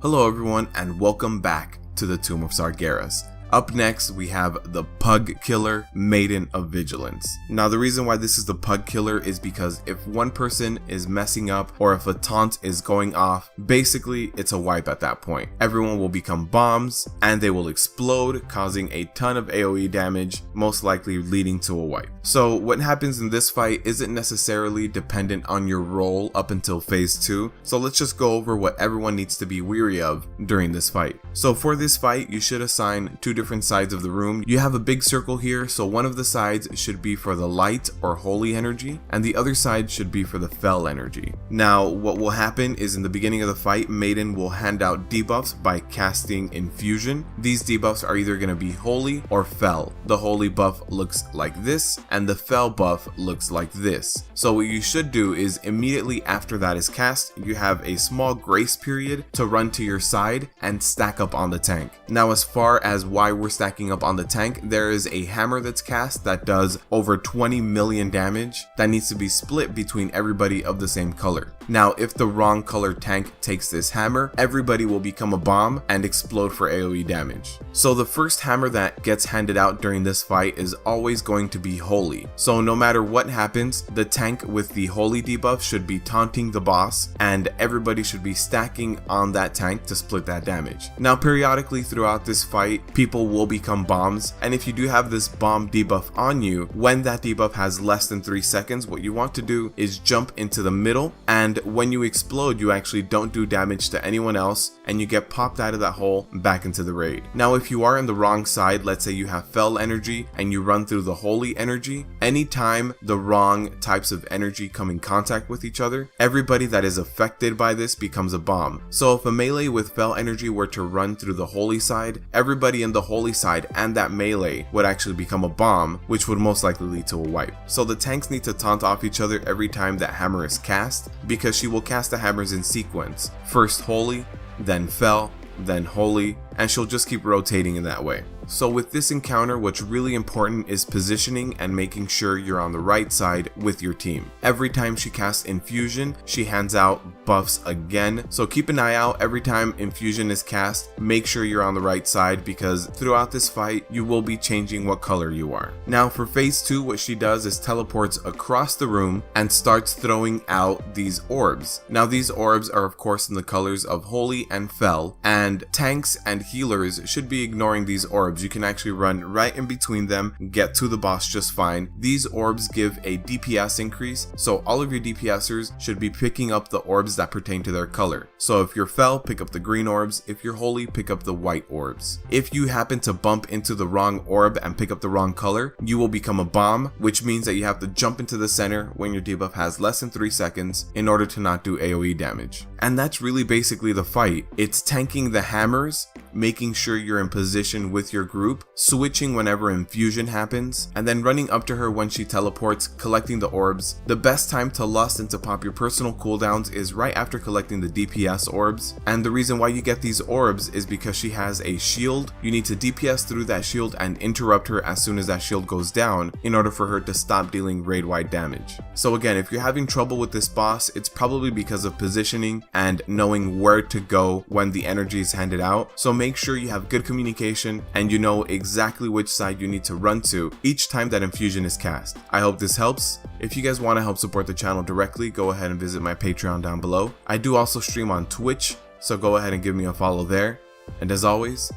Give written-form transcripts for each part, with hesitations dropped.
Hello everyone and welcome back to the Tomb of Sargeras. Up next we have the Pug Killer, Maiden of Vigilance. Now the reason why this is the Pug Killer is because if one person is messing up or if a taunt is going off, basically it's a wipe at that point. Everyone will become bombs and they will explode, causing a ton of AoE damage, most likely leading to a wipe. So what happens in this fight isn't necessarily dependent on your role up until phase 2, so let's just go over what everyone needs to be wary of during this fight. So for this fight you should assign two different sides of the room. You have a big circle here, so one of the sides should be for the light or holy energy and the other side should be for the fell energy. Now what will happen is in the beginning of the fight, Maiden will hand out debuffs by casting infusion. These debuffs are either going to be holy or fell. The holy buff looks like this and the fell buff looks like this. So what you should do is immediately after that is cast, you have a small grace period to run to your side and stack up on the tank. Now as far as why we're stacking up on the tank, there is a hammer that's cast that does over 20 million damage that needs to be split between everybody of the same color. Now if the wrong color tank takes this hammer, everybody will become a bomb and explode for AoE damage. So the first hammer that gets handed out during this fight is always going to be holy. So no matter what happens, the tank with the holy debuff should be taunting the boss and everybody should be stacking on that tank to split that damage. Now periodically throughout this fight, people will become bombs, and if you do have this bomb debuff on you, when that debuff has less than 3 seconds, what you want to do is jump into the middle, and when you explode you actually don't do damage to anyone else and you get popped out of that hole back into the raid. Now if you are on the wrong side, let's say you have fell energy and you run through the holy energy, anytime the wrong types of energy come in contact with each other, everybody that is affected by this becomes a bomb. So if a melee with fell energy were to run through the holy side, everybody in the holy side and that melee would actually become a bomb, which would most likely lead to a wipe. So the tanks need to taunt off each other every time that hammer is cast, because she will cast the hammers in sequence. First holy, then fell, then holy, and she'll just keep rotating in that way. So with this encounter, what's really important is positioning and making sure you're on the right side with your team. Every time she casts infusion, she hands out buffs again. So keep an eye out every time infusion is cast. Make sure you're on the right side because throughout this fight, you will be changing what color you are. Now for phase 2, what she does is teleports across the room and starts throwing out these orbs. Now these orbs are of course in the colors of holy and fell, and tanks and healers should be ignoring these orbs. You can actually run right in between them, get to the boss just fine. These orbs give a DPS increase, so all of your DPSers should be picking up the orbs that pertain to their color. So if you're fell, pick up the green orbs. If you're holy, pick up the white orbs. If you happen to bump into the wrong orb and pick up the wrong color, you will become a bomb, which means that you have to jump into the center when your debuff has less than 3 seconds in order to not do AoE damage. And that's really basically the fight. It's tanking the hammers, making sure you're in position with your group, switching whenever infusion happens, and then running up to her when she teleports, collecting the orbs. The best time to lust and to pop your personal cooldowns is right after collecting the DPS orbs, and the reason why you get these orbs is because she has a shield. You need to DPS through that shield and interrupt her as soon as that shield goes down in order for her to stop dealing raid-wide damage. So again, if you're having trouble with this boss, it's probably because of positioning and knowing where to go when the energy is handed out. So make sure you have good communication and you know exactly which side you need to run to each time that infusion is cast. I hope this helps. If you guys want to help support the channel directly, go ahead and visit my Patreon down below. I do also stream on Twitch, so go ahead and give me a follow there. And as always,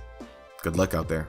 good luck out there.